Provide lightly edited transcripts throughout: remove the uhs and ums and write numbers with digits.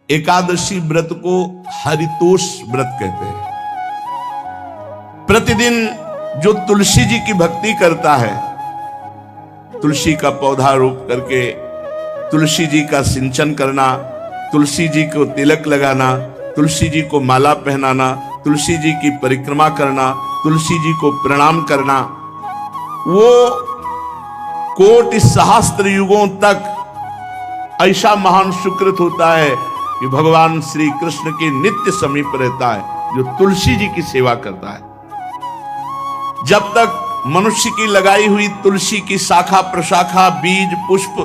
एकादशी व्रत को हरितोष व्रत कहते हैं। प्रतिदिन जो तुलसी जी की भक्ति करता है, तुलसी का पौधा रोप करके तुलसी जी का सिंचन करना, तुलसी जी को तिलक लगाना, तुलसी जी को माला पहनाना, तुलसी जी की परिक्रमा करना, तुलसी जी को प्रणाम करना, वो कोटि सहस्त्र युगों तक ऐसा महान सुकृत होता है कि भगवान श्री कृष्ण के नित्य समीप रहता है जो तुलसी जी की सेवा करता है। जब तक मनुष्य की लगाई हुई तुलसी की शाखा प्रशाखा, बीज, पुष्प,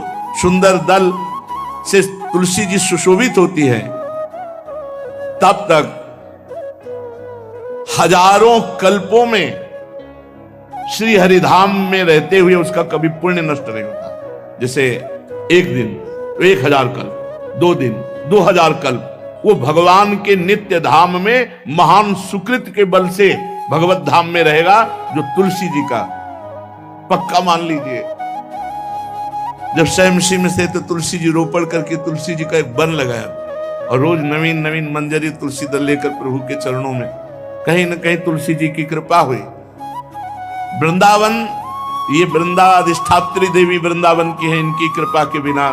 सुंदर दल से तुलसी जी सुशोभित होती है, तब तक हजारों कल्पों में श्री हरिधाम में रहते हुए उसका कभी पुण्य नष्ट नहीं होता। जैसे एक दिन 1000 कल्प, 2 दिन 2000 कल्प, वो भगवान के नित्य धाम में महान सुकृत के बल से भगवत धाम में रहेगा, जो तुलसी जी का पक्का मान लीजिए। जब स्वयंसी में से तो तुलसी जी रोपण करके तुलसी जी का एक वन लगाया और रोज नवीन नवीन मंजरी तुलसी दल लेकर प्रभु के चरणों में, कहीं न कहीं तुलसी जी की कृपा हुई। वृंदावन, ये वृंदाधिष्ठात्री देवी वृंदावन की है, इनकी कृपा के बिना।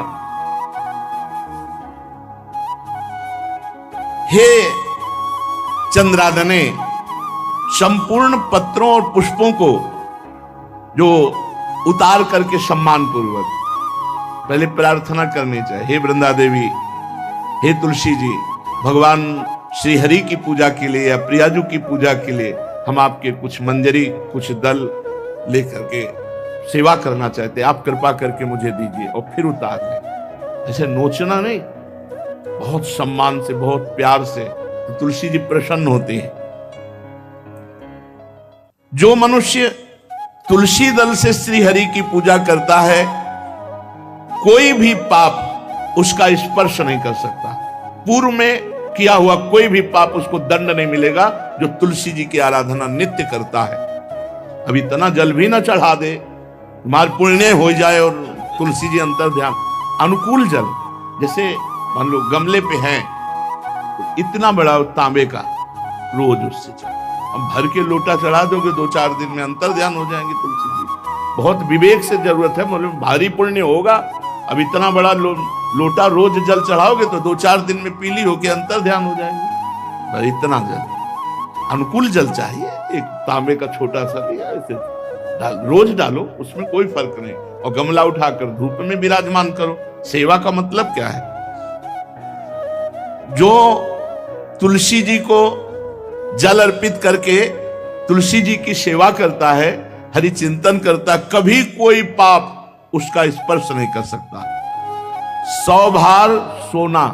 हे चंद्रादने, संपूर्ण पत्रों और पुष्पों को जो उतार करके सम्मान पूर्वक पहले प्रार्थना करनी चाहिए। हे वृंदा देवी, हे तुलसी जी, भगवान श्री हरि की पूजा के लिए या प्रियाजू की पूजा के लिए हम आपके कुछ मंजरी, कुछ दल लेकर के सेवा करना चाहते हैं, आप कृपा करके मुझे दीजिए, और फिर उतार लें। ऐसे नोचना नहीं, बहुत सम्मान से, बहुत प्यार से, तो तुलसी जी प्रसन्न होती हैं। जो मनुष्य तुलसी दल से श्री हरि की पूजा करता है, कोई भी पाप उसका स्पर्श नहीं कर सकता। पूर्व में किया हुआ कोई भी पाप उसको दंड नहीं मिलेगा, जो तुलसी जी की आराधना नित्य करता है। अब इतना जल भी ना चढ़ा दे, तुम्हारे पुण्य हो जाए और तुलसी जी अंतर ध्यान, अनुकूल जल, जैसे मान लो गमले पे हैं तो इतना बड़ा तांबे का, रोज उससे चढ़, अब भर के लोटा चढ़ा दोगे 2-4 दिन में अंतर ध्यान हो जाएंगे तुलसी जी। बहुत विवेक से जरूरत है, मतलब भारी पुण्य होगा। अब इतना बड़ा लोटा रोज जल चढ़ाओगे तो 2-4 दिन में पीली होके अंतर ध्यान हो जाएंगे। इतना जल, अनुकूल जल चाहिए। एक तांबे का छोटा सा लिया, ऐसे रोज डालो, उसमें कोई फर्क नहीं, और गमला उठाकर धूप में विराजमान करो। सेवा का मतलब क्या है? जो तुलसी जी को जल अर्पित करके तुलसी जी की सेवा करता है, हरि चिंतन करता, कभी कोई पाप उसका स्पर्श नहीं कर सकता। 100 भार सोना,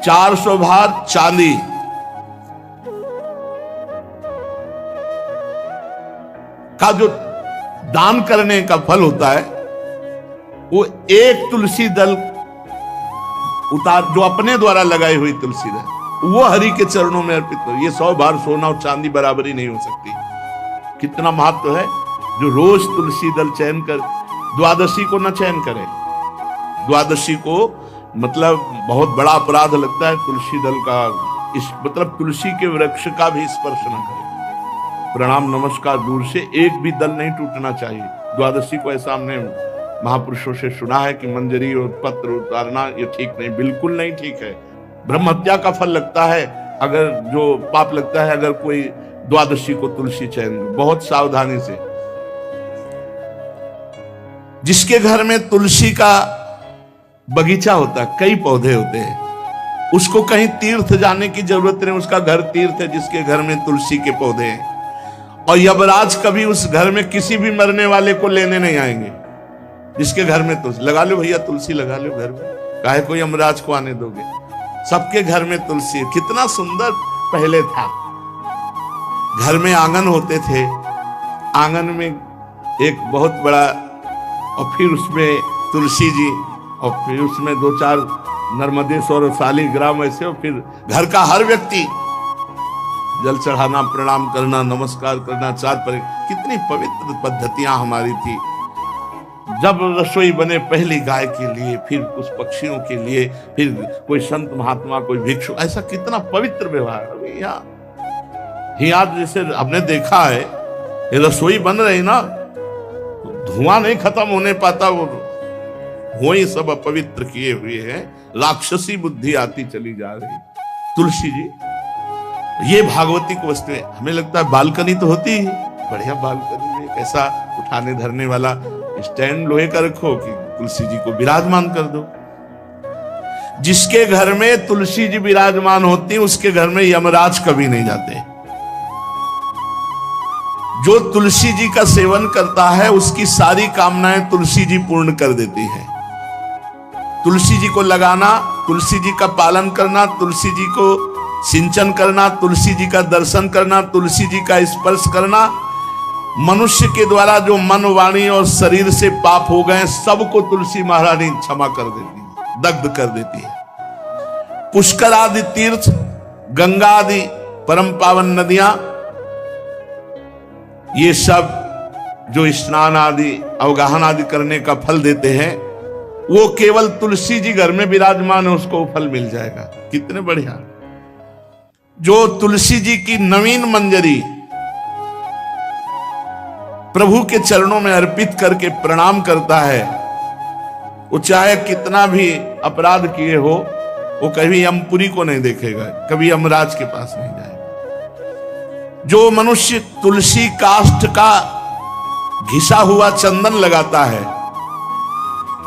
400 भार चांदी, का जो दान करने का फल होता है, वो एक तुलसी दल उतार, जो अपने द्वारा लगाई हुई तुलसी दल, वो हरि के चरणों में अर्पित करो। ये 100 भार सोना और चांदी बराबरी नहीं हो सकती। कितना महत्व है। जो रोज तुलसी दल चयन कर, द्वादशी को न चयन करे, द्वादशी को मतलब बहुत बड़ा अपराध लगता है तुलसी दल का, इस मतलब तुलसी के वृक्ष का भी स्पर्श न करे। प्रणाम नमस्कार दूर से, एक भी दल नहीं टूटना चाहिए। द्वादशी को ऐसा हमने महापुरुषों से सुना है कि मंजरी और पत्र उतारना ये ठीक नहीं, बिल्कुल नहीं ठीक है। ब्रह्म हत्या का फल लगता है, अगर जो पाप लगता है अगर कोई द्वादशी को तुलसी चयन, बहुत सावधानी से। जिसके घर में तुलसी का बगीचा होता है, कई पौधे होते हैं, उसको कहीं तीर्थ जाने की जरूरत नहीं, उसका घर तीर्थ है जिसके घर में तुलसी के पौधे हैं। और यमराज कभी उस घर में किसी भी मरने वाले को लेने नहीं आएंगे। जिसके घर में तुलसी, लगा लो भैया तुलसी लगा लो घर में, काहे को यमराज को आने दोगे? सबके घर में तुलसी। कितना सुंदर पहले था, घर में आंगन होते थे, आंगन में एक बहुत बड़ा, और फिर उसमें तुलसी जी, और फिर उसमें 2-4 नर्मदेश्वर शालिग्राम ऐसे, और फिर घर का हर व्यक्ति जल चढ़ाना, प्रणाम करना, नमस्कार करना, 4 पर। कितनी पवित्र पद्धतियां हमारी थी। जब रसोई बने पहली गाय के लिए, फिर उस पक्षियों के लिए, फिर कोई संत महात्मा, कोई भिक्षु, ऐसा कितना पवित्र व्यवहार। अभी यहाँ जैसे हमने देखा है, ये रसोई बन रही ना, धुआं नहीं खत्म होने पाता, वो ही सब अपवित्र किए हुए हैं, राक्षसी बुद्धि आती चली जा रही। तुलसी जी, ये भागवती को वस्तु है। हमें लगता है बालकनी तो होती ही, बढ़िया बालकनी में कैसा उठाने धरने वाला स्टैंड लोहे का रखो कि तुलसी जी को विराजमान कर दो। जिसके घर में तुलसी जी विराजमान होती है, उसके घर में यमराज कभी नहीं जाते। जो तुलसी जी का सेवन करता है, उसकी सारी कामनाएं तुलसी जी पूर्ण कर देती है। तुलसी जी को लगाना, तुलसी जी का पालन करना, तुलसी जी को सिंचन करना, तुलसी जी का दर्शन करना, तुलसी जी का स्पर्श करना, मनुष्य के द्वारा जो मन, वाणी और शरीर से पाप हो गए, सबको तुलसी महारानी क्षमा कर देती है, दग्ध कर देती है। पुष्कर आदि तीर्थ, गंगा आदि परम पावन नदियां, ये सब जो स्नान आदि, अवगाहन आदि करने का फल देते हैं, वो केवल तुलसी जी घर में विराजमान है, उसको फल मिल जाएगा। कितने बढ़िया। जो तुलसी जी की नवीन मंजरी प्रभु के चरणों में अर्पित करके प्रणाम करता है, वो चाहे कितना भी अपराध किए हो, वो कभी यमपुरी को नहीं देखेगा, कभी यमराज के पास नहीं जाएगा। जो मनुष्य तुलसी काष्ठ का घिसा हुआ चंदन लगाता है,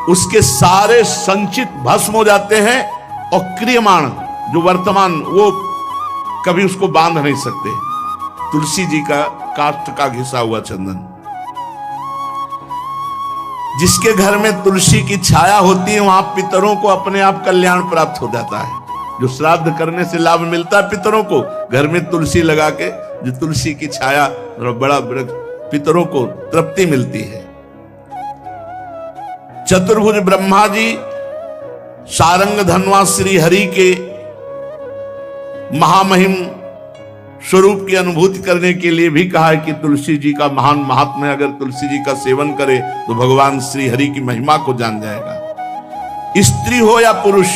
उसके सारे संचित भस्म हो जाते हैं, और क्रियमाण जो वर्तमान, वो कभी उसको बांध नहीं सकते। तुलसी जी का काष्ठ का घिसा हुआ चंदन। जिसके घर में तुलसी की छाया होती है, वहां पितरों को अपने आप कल्याण प्राप्त हो जाता है। जो श्राद्ध करने से लाभ मिलता है पितरों को, घर में तुलसी लगा के, जो तुलसी की छाया, बड़ा पितरों को तृप्ति मिलती है। चतुर्भुज ब्रह्मा जी सारंग धनवा श्री हरि के महामहिम स्वरूप की अनुभूति करने के लिए भी कहा है कि तुलसी जी का महान महात्म्य, अगर तुलसी जी का सेवन करे तो भगवान श्री हरि की महिमा को जान जाएगा। स्त्री हो या पुरुष,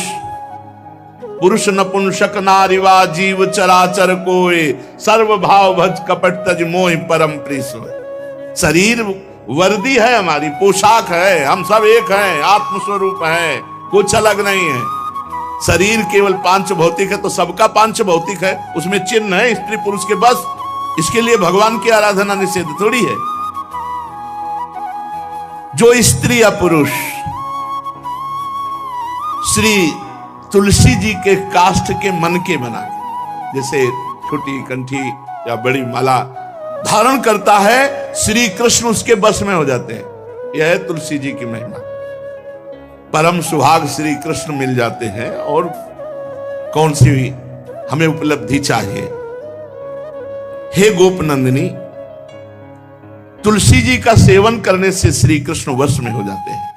पुरुष नपुंसक नारीवा जीव चराचर कोय, सर्व भाव भज कपट तज मोह परम प्रिय सोय। शरीर वर्दी है, हमारी पोशाक है, हम सब एक हैं, आत्मस्वरूप है, कुछ अलग नहीं है। शरीर केवल पांच भौतिक है तो सबका पांच भौतिक है, उसमें चिन्ह है स्त्री पुरुष के, बस। इसके लिए भगवान की आराधना निषेध थोड़ी है। जो स्त्री या पुरुष श्री तुलसी जी के काष्ठ के मन के बना के, जैसे छोटी कंठी या बड़ी माला धारण करता है, श्री कृष्ण उसके बस में हो जाते हैं। यह है तुलसी जी की महिमा। परम सुहाग श्री कृष्ण मिल जाते हैं, और कौन सी हमें उपलब्धि चाहिए। हे गोपनंदिनी, तुलसी जी का सेवन करने से श्री कृष्ण वश में हो जाते हैं।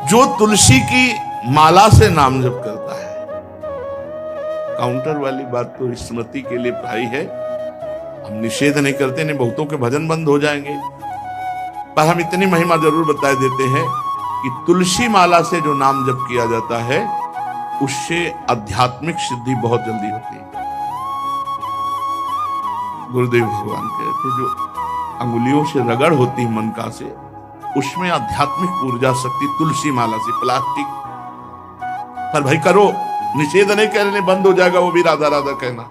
जो तुलसी की माला से नाम जप करता है, काउंटर वाली बात तो स्मृति के लिए प्राय है, हम निषेध नहीं करते, नहीं बहुतों के भजन बंद हो जाएंगे, पर हम इतनी महिमा जरूर बता देते हैं कि तुलसी माला से जो नाम जप किया जाता है, उससे आध्यात्मिक सिद्धि बहुत जल्दी होती है। गुरुदेव भगवान कहते, जो अंगुलियों से रगड़ होती है मन का से, उसमें आध्यात्मिक ऊर्जा शक्ति तुलसी माला से। प्लास्टिक पर भाई करो, निषेध नहीं कह रहे, बंद हो जाएगा, वो भी राधा राधा कहना,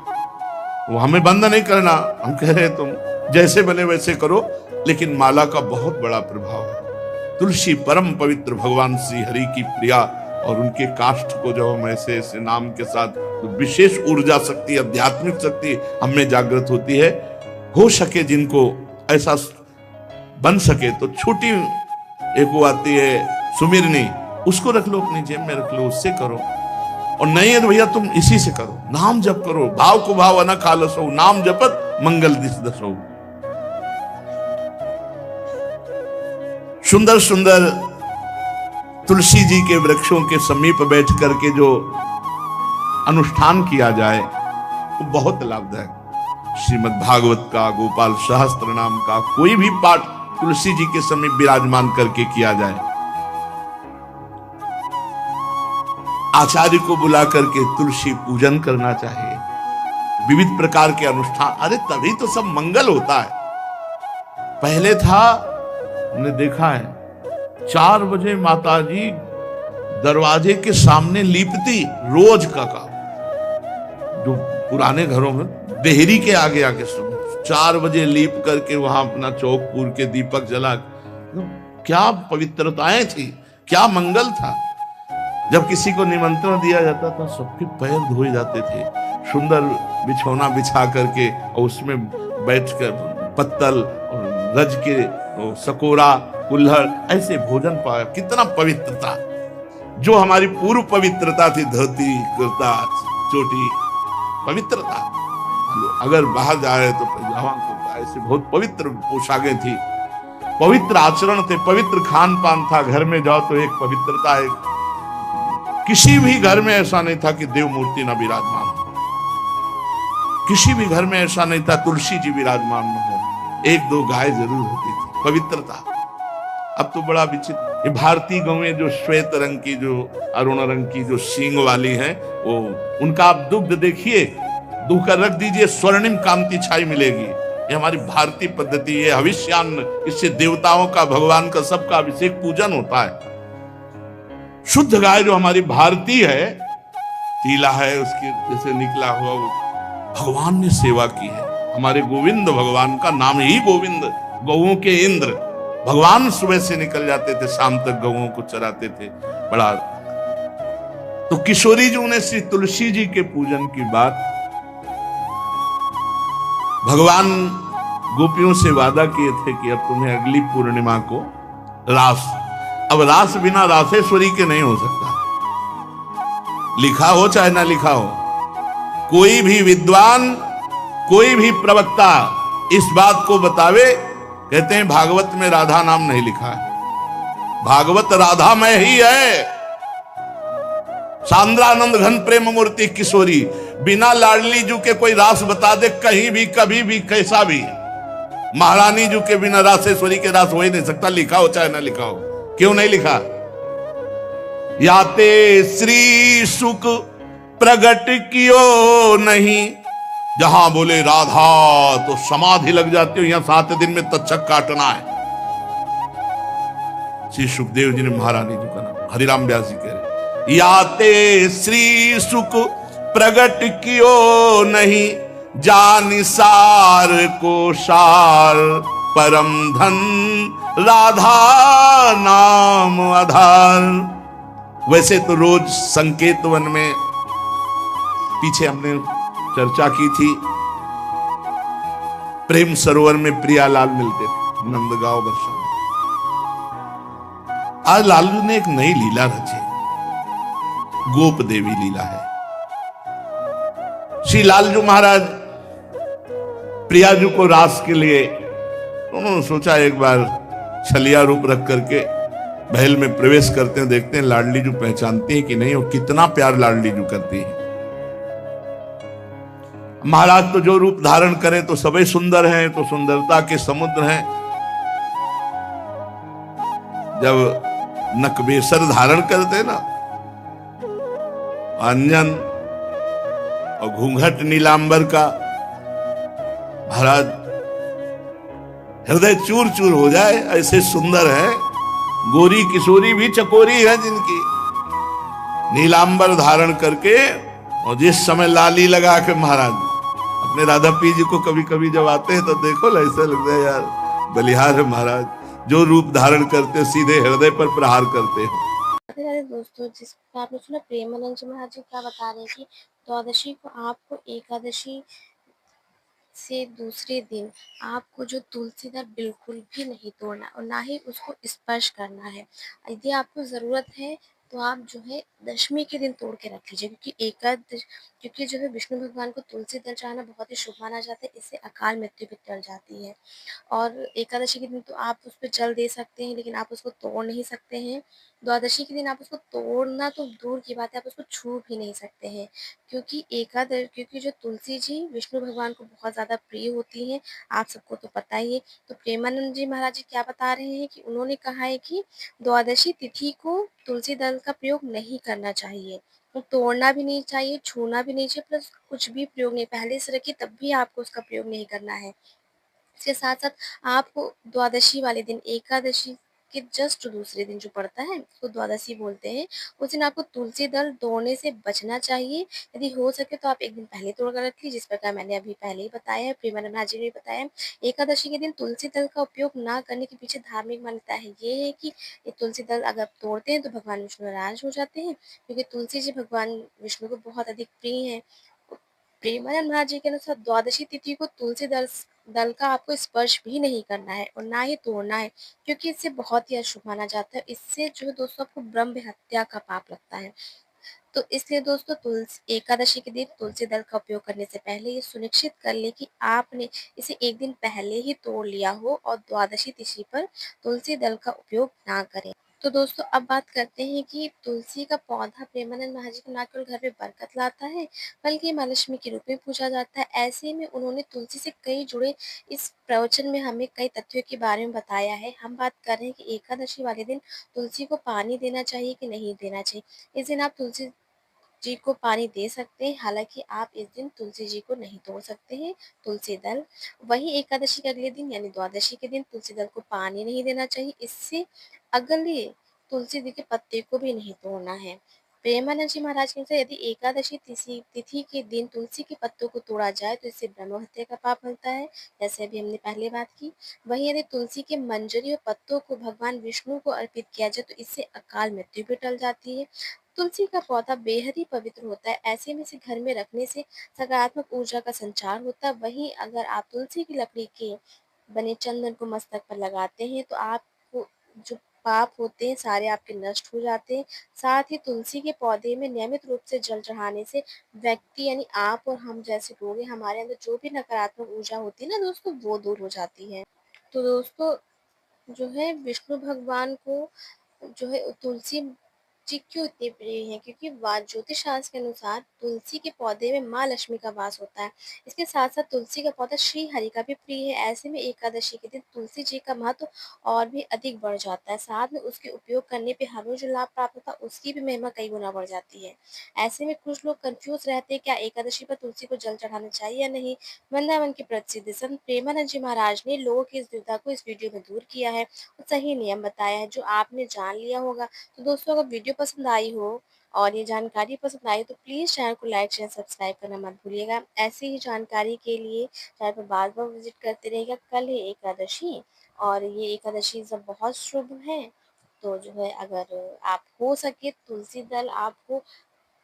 वो हमें बंद नहीं करना। हम कह रहे तुम जैसे बने वैसे करो, लेकिन माला का बहुत बड़ा प्रभाव है। तुलसी परम पवित्र भगवान श्री हरि की प्रिया, और उनके काष्ठ को जब हम ऐसे नाम के साथ, तो विशेष ऊर्जा शक्ति, आध्यात्मिक शक्ति हमें जागृत होती है। हो सके जिनको ऐसा बन सके तो छोटी एक वो आती है सुमिरनी, उसको रख लो, अपनी जेब में रख लो, उससे करो। और नहीं है तो भैया तुम इसी से करो, नाम जप करो, भाव को भाव न खालसो, नाम जपत मंगल दिस दसो। सुंदर सुंदर तुलसी जी के वृक्षों के समीप बैठ करके जो अनुष्ठान किया जाए, वो बहुत लाभदायक। श्रीमद् भागवत का, गोपाल सहस्त्र नाम का कोई भी पाठ तुलसी जी के समीप विराजमान करके किया जाए, आचार्य को बुला करके तुलसी पूजन करना चाहिए, विविध प्रकार के अनुष्ठान, अरे तभी तो सब मंगल होता है। पहले था, हमने देखा है 4 बजे माताजी दरवाजे के सामने लीपती, रोज का काम। जो पुराने घरों में देहरी के आगे आके 4 बजे लीप करके वहां अपना चौक पूर के दीपक जला, क्या पवित्रताएं थी, क्या मंगल था। जब किसी को निमंत्रण दिया जाता था सबके पैर धोए जाते थे, सुंदर बिछौना बिछा करके और उसमें बैठकर पत्तल और रज के सकोरा कुल्हड़ ऐसे भोजन पाया, कितना पवित्रता। जो हमारी पूर्व पवित्रता थी, धोती कुर्ता चोटी, पवित्रता। अगर बाहर जा रहे तो पैजामा कुर्ता, ऐसे बहुत पवित्र पोशाकें थी, पवित्र आचरण थे, पवित्र खान पान था। घर में जाओ तो एक पवित्रता है। किसी भी घर में ऐसा नहीं था कि देव मूर्ति न विराजमान हो, किसी भी घर में ऐसा नहीं था तुलसी जी विराजमान न हो, 1-2 गाय जरूर होती थी, पवित्रता। अब तो बड़ा विचित्र, ये भारतीय गौएं जो श्वेत रंग की, जो अरुण रंग की, जो सींग वाली हैं, वो उनका आप दुग्ध देखिए, दूह कर रख दीजिए, स्वर्णिम कांति छाई मिलेगी। ये हमारी भारतीय पद्धति, ये हविष्यान्न, इससे देवताओं का, भगवान का, सबका अभिषेक पूजन होता है। शुद्ध गाय जो हमारी भारतीय है, तीला है उसके जैसे निकला हुआ, वो भगवान ने सेवा की है। हमारे गोविंद भगवान का नाम ही गोविंद, गौओं के इंद्र। भगवान सुबह से निकल जाते थे, शाम तक गौओं को चराते थे। बड़ा तो किशोरी जी ने श्री तुलसी जी के पूजन की बात, भगवान गोपियों से वादा किए थे कि अब तुम्हें अगली पूर्णिमा को रास, अब रास बिना रासेश्वरी के नहीं हो सकता, लिखा हो चाहे ना लिखा हो। कोई भी विद्वान, कोई भी प्रवक्ता इस बात को बतावे, कहते हैं भागवत में राधा नाम नहीं लिखा है, भागवत राधामय ही है। सांद्रानंद घन प्रेम मूर्ति किशोरी, बिना लाडली जू के कोई रास बता दे कहीं भी, कभी भी, कैसा भी, महारानी जू के बिना रासेश्वरी के रास हो ही नहीं सकता, लिखा हो चाहे ना लिखा हो। क्यों नहीं लिखा? याते श्री सुख प्रगट कियो नहीं, जहां बोले राधा तो समाधि लग जाती हो, यहां 7 दिन में तक्षक काटना है। श्री सुखदेव जी ने महारानी जी का नाम, हरिराम व्यास जी कह रहे, याते श्री सुख प्रगट कियो नहीं, जानि सार को सार परम धन, राधा नाम आधार। वैसे तो रोज संकेत वन में, पीछे हमने चर्चा की थी, प्रेम सरोवर में प्रियालाल मिलते थे, नंदगांव वर्षा। आज लालू ने एक नई लीला रची, गोप देवी लीला है। श्री लालजू महाराज प्रियाजू को रास के लिए उन्होंने सोचा एक बार छलिया रूप रख करके महल में प्रवेश करते हैं, देखते हैं लाडली जू पहचानती है कि नहीं, और कितना प्यार लाडली जू करती है। महाराज तो जो रूप धारण करें तो सभी सुंदर हैं, तो सुंदरता के समुद्र हैं। जब नकबेसर धारण करते ना, अंजन और घूंघट नीलांबर का, महाराज हृदय चूर चूर हो जाए, ऐसे सुंदर है। गोरी किशोरी भी चकोरी है जिनकी, नीलांबर धारण करके, और जिस समय लाली लगा के महाराज अपने राधा पी जी को कभी कभी जब आते हैं तो देखो ऐसा लगता है यार बलिहार है महाराज, जो रूप धारण करते सीधे हृदय पर प्रहार करते हैं। दोस्तों, जिस आपने सुना प्रेमानंद जी महाराज जी क्या बता रहे हैं कि द्वादशी को आपको एकादशी से दूसरे दिन आपको जो तुलसी दल बिल्कुल भी नहीं तोड़ना और ना ही उसको स्पर्श करना है। यदि आपको ज़रूरत है तो आप जो है दशमी के दिन तोड़ के रख लीजिए, क्योंकि जो है विष्णु भगवान को तुलसी दल चढ़ाना बहुत ही शुभ माना जाता है, इससे अकाल मृत्यु भी टल जाती है। और एकादशी के दिन तो आप उस पे जल दे सकते हैं, लेकिन आप उसको तोड़ नहीं सकते हैं। द्वादशी के दिन आप उसको तोड़ना तो दूर की बात है, आप उसको छू भी नहीं सकते हैं, क्योंकि जो तुलसी जी विष्णु भगवान को बहुत ज़्यादा प्रिय होती हैं, आप सबको तो पता ही है। तो प्रेमानंद जी महाराज जी क्या बता रहे हैं कि उन्होंने कहा है कि द्वादशी तिथि को तुलसी दल का प्रयोग नहीं करना चाहिए, तो तोड़ना भी नहीं चाहिए, छूना भी नहीं चाहिए, प्लस कुछ भी प्रयोग नहीं, पहले से रखिए तब भी आपको उसका प्रयोग नहीं करना है। इसके साथ-साथ आपको द्वादशी वाले दिन, एकादशी के जस्ट दूसरे दिन जो पड़ता है, उसको द्वादशी बोलते हैं, उस दिन आपको तुलसी दल तोड़ने से बचना चाहिए। यदि हो सके तो आप 1 दिन पहले तोड़ कर रख लीजिए, जिस प्रकार मैंने अभी पहले ही बताया है, प्रेमानंद महाराज जी ने बताया है। एकादशी के दिन तुलसी दल का उपयोग ना करने के पीछे धार्मिक मान्यता है, ये है कि ये तुलसी दल अगर आप तोड़ते हैं, तो भगवान विष्णु नाराज़ हो जाते हैं, क्योंकि तुलसी जी भगवान विष्णु को बहुत अधिक प्रिय हैं। प्रेमानंद महाराज जी के अनुसार द्वादशी तिथि को तुलसी दल का आपको स्पर्श भी नहीं करना है और ना ही तोड़ना है, क्योंकि इससे बहुत ही अशुभ माना जाता है। इससे जो है दोस्तों आपको ब्रह्म हत्या का पाप लगता है। तो इसलिए दोस्तों तुलसी एकादशी के दिन तुलसी दल का उपयोग करने से पहले ये सुनिश्चित कर लें कि आपने इसे 1 दिन पहले ही तोड़ लिया हो और द्वादशी तिथि पर तुलसी दल का उपयोग ना करें। तो दोस्तों अब बात करते हैं कि तुलसी का पौधा प्रेमानंद महाराज जी का ना केवल घर में बरकत लाता है, बल्कि माँ लक्ष्मी के रूप में पूजा जाता है। ऐसे में उन्होंने तुलसी से कई जुड़े इस प्रवचन में हमें कई तथ्यों के बारे में बताया है। हम बात कर रहे हैं कि एकादशी वाले दिन तुलसी को पानी देना चाहिए कि नहीं देना चाहिए। इस दिन आप तुलसी जी को पानी दे सकते हैं, हालाँकि आप इस दिन तुलसी जी को नहीं तोड़ सकते हैं, तुलसी दल। वहीं एकादशी के अगले दिन यानी द्वादशी के दिन तुलसी दल को पानी नहीं देना चाहिए, इससे अगले तुलसी जी के पत्ते को भी नहीं तोड़ना है। प्रेमानंद जी महाराज के अनुसार यदि एकादशी तिथि के दिन तुलसी के पत्तों को तोड़ा जाए तो इससे ब्रह्म हत्या का पाप मिलता है, जैसे अभी हमने पहले बात की। वहीं यदि तुलसी के मंजरी और पत्तों को भगवान विष्णु को अर्पित किया जाए तो इससे अकाल मृत्यु भी टल जाती है। तुलसी का पौधा बेहद ही पवित्र होता है, ऐसे में इसे घर में रखने से सकारात्मक ऊर्जा का संचार होता है। वहीं अगर आप तुलसी की लकड़ी के बने चंदन को मस्तक पर लगाते हैं तो आपको जो पाप होते हैं सारे आपके नष्ट हो जाते हैं। साथ ही तुलसी के पौधे में नियमित रूप से जल चढ़ाने से व्यक्ति यानी आप और हम जैसे लोग हैं, हमारे अंदर जो भी नकारात्मक ऊर्जा होती है ना दोस्तों, वो दूर हो जाती है। तो दोस्तों जो है विष्णु भगवान को जो है तुलसी जी क्यों इतनी प्रिय है, क्योंकि ज्योतिष शास्त्र के अनुसार तुलसी के पौधे में माँ लक्ष्मी का वास होता है। इसके साथ साथ तुलसी का पौधा श्री हरि का भी प्रिय है। ऐसे में एकादशी के दिन तुलसी जी का महत्व और भी अधिक बढ़ जाता है। साथ में उसके उपयोग करने पे हमें जो लाभ प्राप्त होता है उसकी भी महिमा कई गुना बढ़ जाती है। ऐसे में कुछ लोग कंफ्यूज रहते हैं क्या एकादशी पर तुलसी को जल चढ़ाना चाहिए या नहीं। वृंदावन के प्रसिद्ध संत प्रेमानंद जी महाराज ने लोगों की इस दुविधा को इस वीडियो में दूर किया है और सही नियम बताया है जो आपने जान लिया होगा। तो दोस्तों अगर वीडियो पसंद आई हो और ये जानकारी पसंद आई तो प्लीज़ चैनल को लाइक शेयर सब्सक्राइब करना मत भूलिएगा। ऐसी ही जानकारी के लिए चैनल पर बार बार विजिट करते रहिएगा। कल है एकादशी और ये एकादशी सब बहुत शुभ है। तो जो है अगर आप हो सके तुलसी दल आपको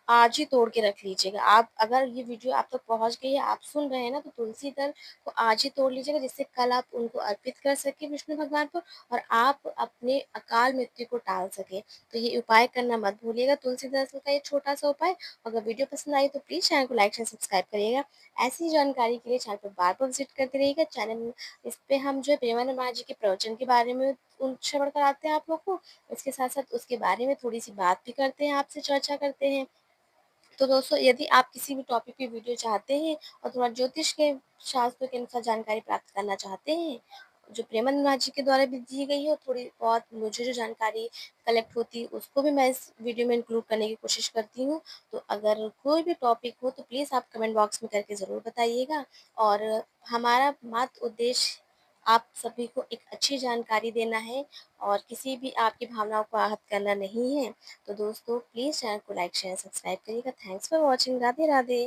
आज ही तोड़ के रख लीजिएगा। आप अगर ये वीडियो आप तक पहुँच गई है, आप सुन रहे हैं ना, तो तुलसी दल को आज ही तोड़ लीजिएगा जिससे कल आप उनको अर्पित कर सकें विष्णु भगवान को और आप अपने अकाल मृत्यु को टाल सकें। तो ये उपाय करना मत भूलिएगा, तुलसी दल का ये छोटा-सा उपाय। अगर वीडियो पसंद आई तो प्लीज़ चैनल को लाइक, शेयर, सब्सक्राइब करिएगा। ऐसी जानकारी के लिए चैनल पर बार-बार विज़िट करते रहिएगा। इस पे हम जो है प्रेमानंद महाराज जी के प्रवचन के बारे में श्रवण कराते हैं आप लोग को। इसके साथ-साथ उसके बारे में थोड़ी-सी बात भी करते हैं, आपसे चर्चा करते हैं। तो दोस्तों यदि आप किसी भी टॉपिक की वीडियो चाहते हैं और थोड़ा ज्योतिष के शास्त्रों के अनुसार जानकारी प्राप्त करना चाहते हैं, जो प्रेमानंद महाराज जी के द्वारा भी दी गई है और थोड़ी बहुत मुझे जो जानकारी कलेक्ट होती है उसको भी मैं इस वीडियो में इंक्लूड करने की कोशिश करती हूँ। तो अगर कोई भी टॉपिक हो तो प्लीज़ आप कमेंट बॉक्स में करके ज़रूर बताइएगा और हमारा मात्र उद्देश्य आप सभी को एक अच्छी जानकारी देना है और किसी भी आपकी भावनाओं को आहत करना नहीं है। तो दोस्तों प्लीज़ चैनल को लाइक शेयर सब्सक्राइब करिएगा। Thanks for watching. Radhe Radhe.